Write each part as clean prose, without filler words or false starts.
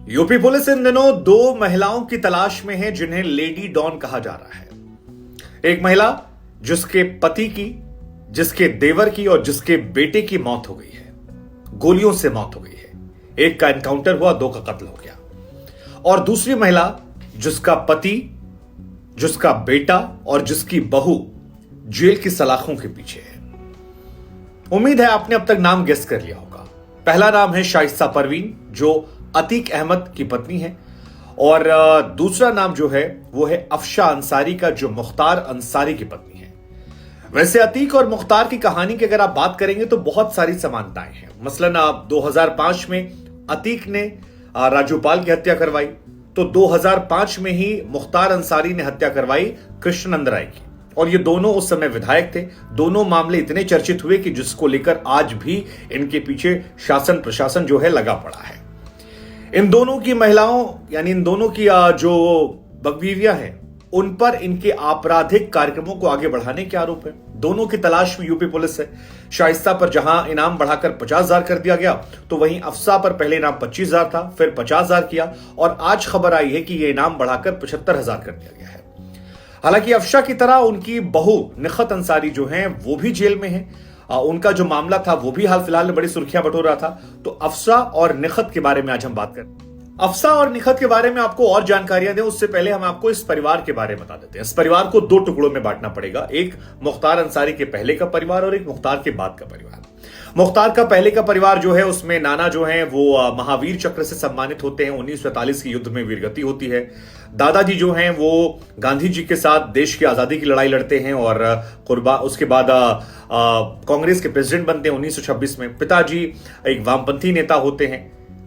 UP police इन दिनों दो महिलाओं की तलाश में है जिन्हें लेडी डॉन कहा जा रहा है। एक महिला जिसके पति की, जिसके देवर की और जिसके बेटे की मौत हो गई है, गोलियों से मौत हो गई है। एक का एनकाउंटर हुआ, दो का कत्ल हो गया। और दूसरी महिला जिसका पति, जिसका बेटा और जिसकी बहू जेल की सलाखों के पीछे है। उम्मीद है आपने अब तक नाम गेस कर लिया होगा। पहला नाम है शाइस्ता परवीन, जो अतीक अहमद की पत्नी है, और दूसरा नाम जो है वो है अफशा अंसारी का, जो मुख्तार अंसारी की पत्नी है। वैसे अतीक और मुख्तार की कहानी की अगर आप बात करेंगे तो बहुत सारी समानताएं हैं। मसलन 2005 में अतीक ने राजूपाल की हत्या करवाई, तो 2005 में ही मुख्तार अंसारी ने हत्या करवाई कृष्णनंद राय की, और ये दोनों उस समय विधायक थे। दोनों मामले इतने चर्चित हुए कि जिसको लेकर आज भी इनके पीछे शासन प्रशासन जो है लगा पड़ा है। इन दोनों की महिलाओं, यानी इन दोनों की जो बकबीवियां हैं, उन पर इनके आपराधिक कार्यक्रमों को आगे बढ़ाने के आरोप है। दोनों की तलाश में यूपी पुलिस है। शाइस्ता पर जहां इनाम बढ़ाकर 50,000 कर दिया गया, तो वहीं अफसा पर पहले इनाम 25,000 था, फिर 50,000 किया, और आज खबर आई है कि यह इनाम बढ़ाकर 75,000 कर दिया गया है। हालांकि अफशा की तरह उनकी बहू निखत अंसारी जो है वो भी जेल में है। उनका जो मामला था वो भी हाल फिलहाल में बड़ी सुर्खियां बटोर रहा था। तो अफसा और निखत के बारे में आज हम बात करें। अफसा और निखत के बारे में आपको और जानकारियां दें उससे पहले हम आपको इस परिवार के बारे में बता देते हैं। इस परिवार को दो टुकड़ों में बांटना पड़ेगा, एक मुख्तार अंसारी के पहले का परिवार और एक मुख्तार के बाद का परिवार। मुख्तार का पहले का परिवार जो है उसमें नाना जो है वो महावीर चक्र से सम्मानित होते हैं। 1947 के युद्ध में वीरगति होती है। दादाजी जो हैं वो गांधी जी के साथ देश की आजादी की लड़ाई लड़ते हैं और उसके बाद कांग्रेस के प्रेसिडेंट बनते हैं 1926 में। पिताजी एक वामपंथी नेता होते हैं।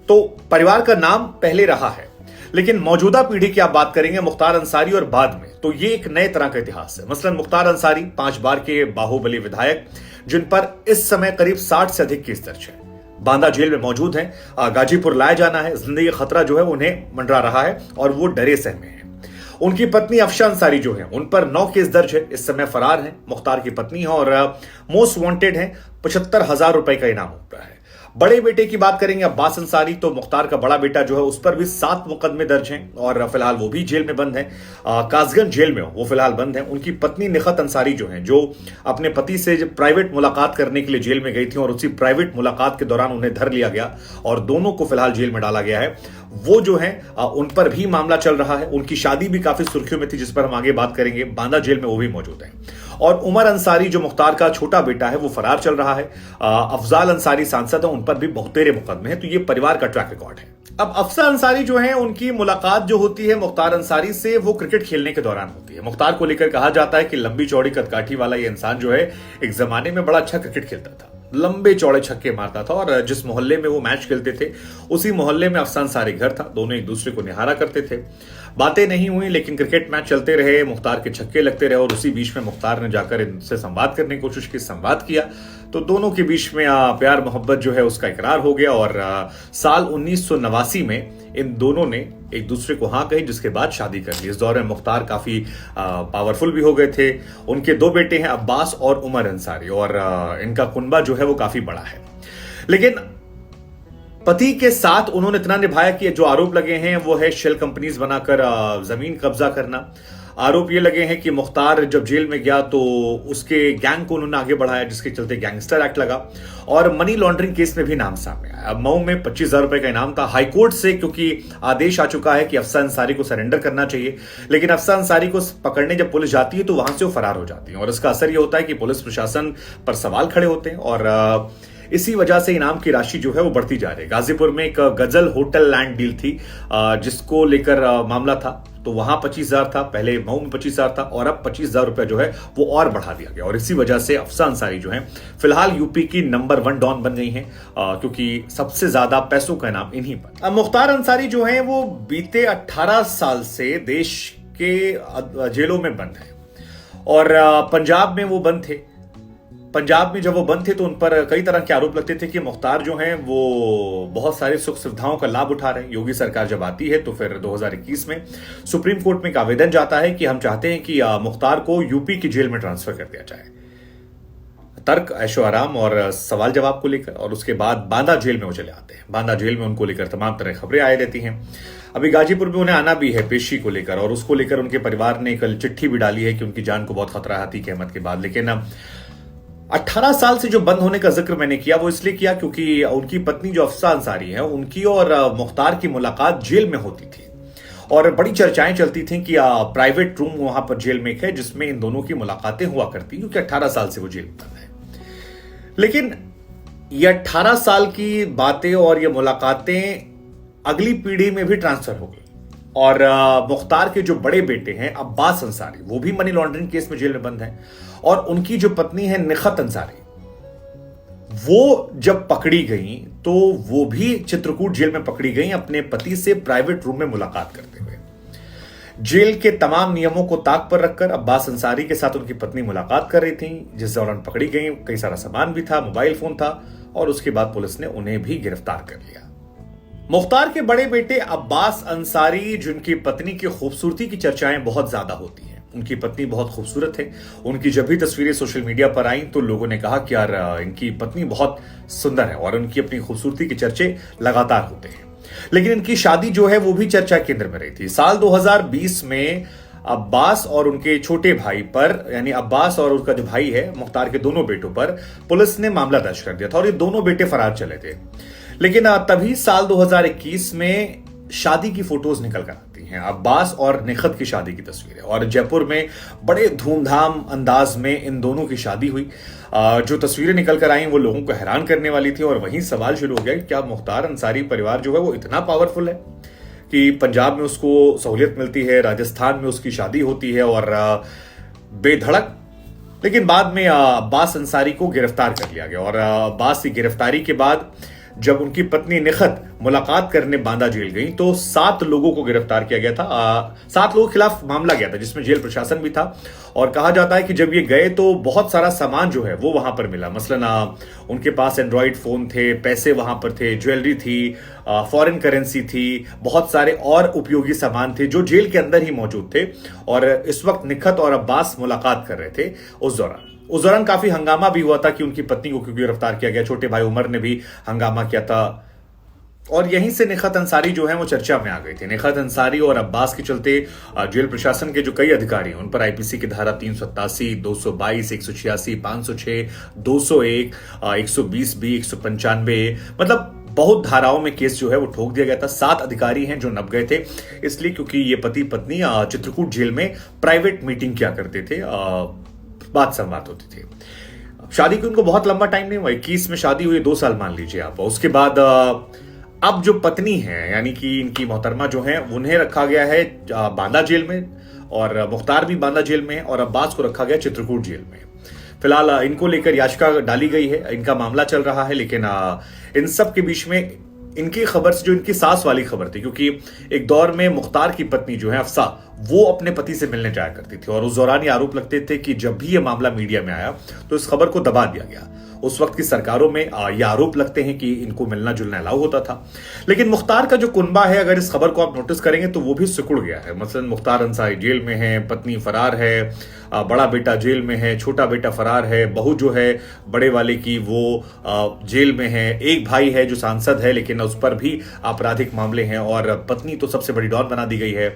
तो परिवार का नाम पहले रहा है, लेकिन मौजूदा पीढ़ी की आप बात करेंगे मुख्तार अंसारी और बाद में, तो ये एक नए तरह का इतिहास है। मसलन मुख्तार अंसारी 5 बार के बाहुबली विधायक, जिन पर इस समय करीब 60 से अधिक केस दर्ज है, बांदा जेल में मौजूद हैं। गाजीपुर लाया जाना है, जिंदगी खतरा जो है उन्हें मंडरा रहा है और वो डरे सहमे हैं। उनकी पत्नी अफशा अंसारी जो है उन पर 9 केस दर्ज है, इस समय फरार है। मुख्तार की पत्नी है और मोस्ट वांटेड है। 75,000 रुपए का इनाम होता है। बड़े बेटे की बात करेंगे अब्बास अंसारी, तो मुख्तार का बड़ा बेटा जो है उस पर भी 7 मुकदमे दर्ज हैं और फिलहाल वो भी जेल में बंद है। कासगंज जेल में वो फिलहाल बंद है। उनकी पत्नी निखत अंसारी जो है, जो अपने पति से प्राइवेट मुलाकात करने के लिए जेल में गई थी और उसी प्राइवेट मुलाकात के दौरान उन्हें धर लिया गया और दोनों को फिलहाल जेल में डाला गया है, वो जो है उन पर भी मामला चल रहा है। उनकी शादी भी काफी सुर्खियों में थी, जिस पर हम आगे बात करेंगे। बांदा जेल में वो भी मौजूद है। और उमर अंसारी जो मुख्तार का छोटा बेटा है वो फरार चल रहा है। अफजाल अंसारी सांसद है, उन पर भी बहुतेरे मुकदमे हैं। तो ये परिवार का ट्रैक रिकॉर्ड है। अब अफसा अंसारी जो है उनकी मुलाकात जो होती है मुख्तार अंसारी से, वो क्रिकेट खेलने के दौरान होती है। मुख्तार को लेकर कहा जाता है कि लंबी चौड़ी कदकाठी वाला ये इंसान जो है एक जमाने में बड़ा अच्छा क्रिकेट खेलता था, लंबे चौड़े छक्के मारता था, और जिस मोहल्ले में वो मैच खेलते थे उसी मोहल्ले में अफसा अंसारी घर था। दोनों एक दूसरे को निहारा करते थे। बातें नहीं हुई, लेकिन क्रिकेट मैच चलते रहे, मुख्तार के छक्के लगते रहे, और उसी बीच में मुख्तार ने जाकर इनसे संवाद करने की कोशिश की। संवाद किया तो दोनों के बीच में प्यार मोहब्बत जो है उसका इकरार हो गया, और साल 1989 में इन दोनों ने एक दूसरे को हाँ कही, जिसके बाद शादी कर ली। इस दौर में मुख्तार काफी पावरफुल भी हो गए थे। उनके 2 बेटे हैं, अब्बास और उमर अंसारी, और इनका कुनबा जो है वो काफी बड़ा है। लेकिन पति के साथ उन्होंने इतना निभाया कि जो आरोप लगे हैं वो है शेल कंपनीज बनाकर जमीन कब्जा करना। आरोप ये लगे हैं कि मुख्तार जब जेल में गया तो उसके गैंग को उन्होंने आगे बढ़ाया, जिसके चलते गैंगस्टर एक्ट लगा, और मनी लॉन्ड्रिंग केस में भी नाम सामने आया। मऊ में 25,000 रुपए का इनाम था। हाईकोर्ट से क्योंकि आदेश आ चुका है कि अफसा अंसारी को सरेंडर करना चाहिए, लेकिन अफसा अंसारी को पकड़ने जब पुलिस जाती है तो वहां से वो फरार हो जाती है, और इसका असर ये होता है कि पुलिस प्रशासन पर सवाल खड़े होते हैं, और इसी वजह से इनाम की राशि जो है वो बढ़ती जा रही है। गाजीपुर में एक गजल होटल लैंड डील थी जिसको लेकर मामला था, तो वहां 25,000 था, पहले मऊ में 25,000 था, और अब 25,000 रुपए जो है वो और बढ़ा दिया गया, और इसी वजह से अफसा अंसारी जो है फिलहाल यूपी की नंबर 1 डॉन बन गई हैं, क्योंकि सबसे ज्यादा पैसों का इनाम इन्हीं पर। अब मुख्तार अंसारी जो है वो बीते 18 साल से देश के जेलों में बंद है, और पंजाब में वो बंद थे। पंजाब में जब वो बंद थे तो उन पर कई तरह के आरोप लगते थे कि मुख्तार जो हैं वो बहुत सारी सुख सुविधाओं का लाभ उठा रहे हैं। योगी सरकार जब आती है तो फिर 2021 में सुप्रीम कोर्ट में एक आवेदन जाता है कि हम चाहते हैं कि मुख्तार को यूपी की जेल में ट्रांसफर कर दिया जाए, तर्क, ऐशो आराम और सवाल जवाब को लेकर, और उसके बाद बांदा जेल में वो चले आते हैं। बांदा जेल में उनको लेकर तमाम तरह खबरें आए रहती हैं। अभी गाजीपुर में उन्हें आना भी है पेशी को लेकर, और उसको लेकर उनके परिवार ने कल चिट्ठी भी डाली है कि उनकी जान को बहुत खतरा है अतीक अहमद के बाद। लेकिन 18 साल से जो बंद होने का जिक्र मैंने किया वो इसलिए किया क्योंकि उनकी पत्नी जो अफसा अंसारी है, उनकी और मुख्तार की मुलाकात जेल में होती थी, और बड़ी चर्चाएं चलती थी कि प्राइवेट रूम वहां पर जेल में है जिसमें इन दोनों की मुलाकातें हुआ करती, क्योंकि 18 साल से वो जेल में बंद है। लेकिन ये 18 साल की बातें और ये मुलाकातें अगली पीढ़ी में भी ट्रांसफर हो गई, और मुख्तार के जो बड़े बेटे हैं अब्बास अंसारी, वो भी मनी लॉन्ड्रिंग केस में जेल में बंद हैं, और उनकी जो पत्नी है निखत अंसारी, वो जब पकड़ी गई तो वो भी चित्रकूट जेल में पकड़ी गई अपने पति से प्राइवेट रूम में मुलाकात करते हुए। जेल के तमाम नियमों को ताक पर रखकर अब्बास अंसारी के साथ उनकी पत्नी मुलाकात कर रही थी, जिस दौरान पकड़ी गई। कई सारा सामान भी था, मोबाइल फोन था, और उसके बाद पुलिस ने उन्हें भी गिरफ्तार कर लिया। मुख्तार के बड़े बेटे अब्बास अंसारी, जिनकी पत्नी की खूबसूरती की चर्चाएं बहुत ज्यादा होती हैं, उनकी पत्नी बहुत खूबसूरत है। उनकी जब भी तस्वीरें सोशल मीडिया पर आई तो लोगों ने कहा कि यार इनकी पत्नी बहुत सुंदर है, और उनकी अपनी खूबसूरती के चर्चे लगातार होते हैं। लेकिन इनकी शादी जो है वो भी चर्चा केंद्र में रही थी। साल 2020 में अब्बास और उनके छोटे भाई पर, यानी अब्बास और उसका जो भाई है मुख्तार के दोनों बेटों पर पुलिस ने मामला दर्ज कर दिया था, और ये दोनों बेटे फरार चले थे। लेकिन तभी साल 2021 में शादी की फोटोज निकल कर आती हैं, अब्बास और निखत की शादी की तस्वीरें, और जयपुर में बड़े धूमधाम अंदाज में इन दोनों की शादी हुई। जो तस्वीरें निकल कर आई वो लोगों को हैरान करने वाली थी, और वहीं सवाल शुरू हो गया कि क्या मुख्तार अंसारी परिवार जो है वो इतना पावरफुल है कि पंजाब में उसको सहूलियत मिलती है, राजस्थान में उसकी शादी होती है और बेधड़क। लेकिन बाद में अब्बास अंसारी को गिरफ्तार कर लिया गया, और अब्बास की गिरफ्तारी के बाद जब उनकी पत्नी निखत मुलाकात करने बांदा जेल गई तो 7 लोगों को गिरफ्तार किया गया था। 7 लोगों के खिलाफ मामला गया था, जिसमें जेल प्रशासन भी था। और कहा जाता है कि जब ये गए तो बहुत सारा सामान जो है वो वहां पर मिला। मसलन उनके पास एंड्रॉइड फोन थे, पैसे वहां पर थे, ज्वेलरी थी, फॉरेन करेंसी थी, बहुत सारे और उपयोगी सामान थे जो जेल के अंदर ही मौजूद थे। और इस वक्त निखत और अब्बास मुलाकात कर रहे थे। उस दौरान काफी हंगामा भी हुआ था कि उनकी पत्नी को क्यों गिरफ्तार किया गया। छोटे भाई उमर ने भी हंगामा किया था, और यहीं से निखत अंसारी जो है वो चर्चा में आ गई थी। निखत अंसारी और अब्बास के चलते जेल प्रशासन के जो कई अधिकारी हैं उन पर आईपीसी की धारा 387, 222, 186, 506, 201, 120 बी, 195, मतलब बहुत धाराओं में केस जो है वो ठोक दिया गया था। 7 अधिकारी हैं जो नप गए थे, इसलिए क्योंकि ये पति पत्नी चित्रकूट जेल में प्राइवेट मीटिंग किया करते थे, बात संवाद होती थी। शादी को उनको बहुत लंबा टाइम नहीं हुआ, 21 में शादी हुई, 2 साल मान लीजिए आप। उसके बाद अब जो पत्नी है यानी कि इनकी मोहतरमा जो है उन्हें रखा गया है बांदा जेल में, और मुख्तार भी बांदा जेल में है, और अब्बास को रखा गया चित्रकूट जेल में। फिलहाल इनको लेकर याचिका डाली गई है, इनका मामला चल रहा है। लेकिन इन सब के बीच में इनकी खबर से जो इनकी सास वाली खबर थी, क्योंकि एक दौर में मुख्तार की पत्नी जो है अफसा, वो अपने पति से मिलने जाया करती थी, और उस दौरान ये आरोप लगते थे कि जब भी ये मामला मीडिया में आया तो इस खबर को दबा दिया गया। उस वक्त की सरकारों में ये आरोप लगते हैं कि इनको मिलना जुलना अलाउ होता था। लेकिन मुख्तार का जो कुनबा है, अगर इस खबर को आप नोटिस करेंगे तो वो भी सिकुड़ गया है। मसलन मुख्तार अंसारी जेल में है, पत्नी फरार है, बड़ा बेटा जेल में है, छोटा बेटा फरार है, बहू जो है बड़े वाले की वो जेल में है, एक भाई है जो सांसद है लेकिन उस पर भी आपराधिक मामले हैं, और पत्नी तो सबसे बड़ी डॉन बना दी गई है।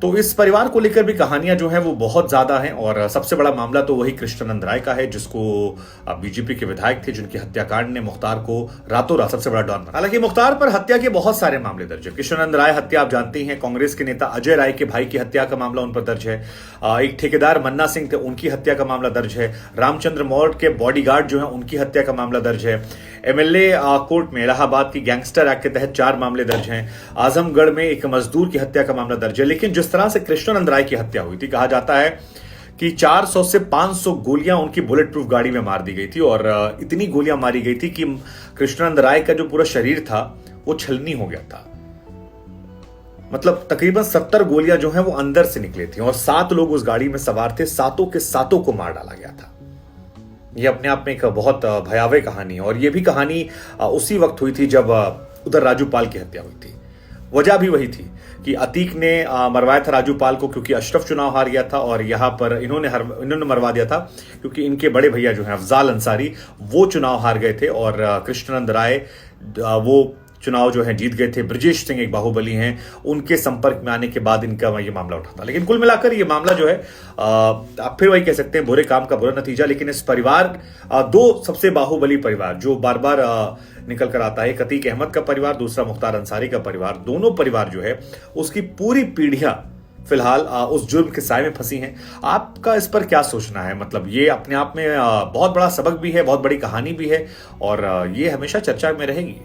तो इस परिवार को लेकर भी कहानियां जो है वो बहुत ज्यादा हैं, और सबसे बड़ा मामला तो वही कृष्णानंद राय का है, जिसको बीजेपी के विधायक थे, जिनके हत्याकांड ने मुख्तार को रातों रात सबसे बड़ा डॉन बना। हालांकि मुख्तार पर हत्या के बहुत सारे मामले दर्ज है। कृष्णानंद राय हत्या आप जानते हैं, कांग्रेस के नेता अजय राय के भाई की हत्या का मामला उन पर दर्ज है। एक ठेकेदार मन्ना सिंह थे, उनकी हत्या का मामला दर्ज है। रामचंद्र मौर्य के बॉडीगार्ड जो है उनकी हत्या का मामला दर्ज है। एमएलए कोर्ट में इलाहाबाद की गैंगस्टर एक्ट के तहत 4 मामले दर्ज हैं। आजमगढ़ में एक मजदूर की हत्या का मामला दर्ज है। लेकिन जिस तरह से कृष्णानंद राय की हत्या हुई थी, कहा जाता है कि 400 से 500 गोलियां उनकी बुलेट प्रूफ गाड़ी में मार दी गई थी, और इतनी गोलियां मारी गई थी कि कृष्णानंद राय का जो पूरा शरीर था वो छलनी हो गया था। मतलब तकरीबन 70 गोलियां जो है वो अंदर से निकली थी, और 7 लोग उस गाड़ी में सवार थे, 7 के 7 को मार डाला गया था। यह अपने आप में एक बहुत भयावह कहानी है, और यह भी कहानी उसी वक्त हुई थी जब उधर राजू पाल की हत्या हुई थी। वजह भी वही थी कि अतीक ने मरवाया था राजू पाल को क्योंकि अशरफ चुनाव हार गया था, और यहां पर इन्होंने मरवा दिया था क्योंकि इनके बड़े भैया जो हैं अफजाल अंसारी वो चुनाव हार गए थे, और कृष्णानंद राय वो चुनाव जो है जीत गए थे। ब्रजेश सिंह एक बाहुबली हैं, उनके संपर्क में आने के बाद इनका ये मामला उठा था। लेकिन कुल मिलाकर ये मामला जो है आप फिर वही कह सकते हैं बुरे काम का बुरा नतीजा। लेकिन इस परिवार, दो सबसे बाहुबली परिवार जो बार बार निकल कर आता है, एक अतीक अहमद का परिवार, दूसरा मुख्तार अंसारी का परिवार, दोनों परिवार जो है उसकी पूरी पीढ़ियां फिलहाल उस जुर्म के साए में फंसी हैं। आपका इस पर क्या सोचना है? मतलब ये अपने आप में बहुत बड़ा सबक भी है, बहुत बड़ी कहानी भी है, और ये हमेशा चर्चा में रहेगी।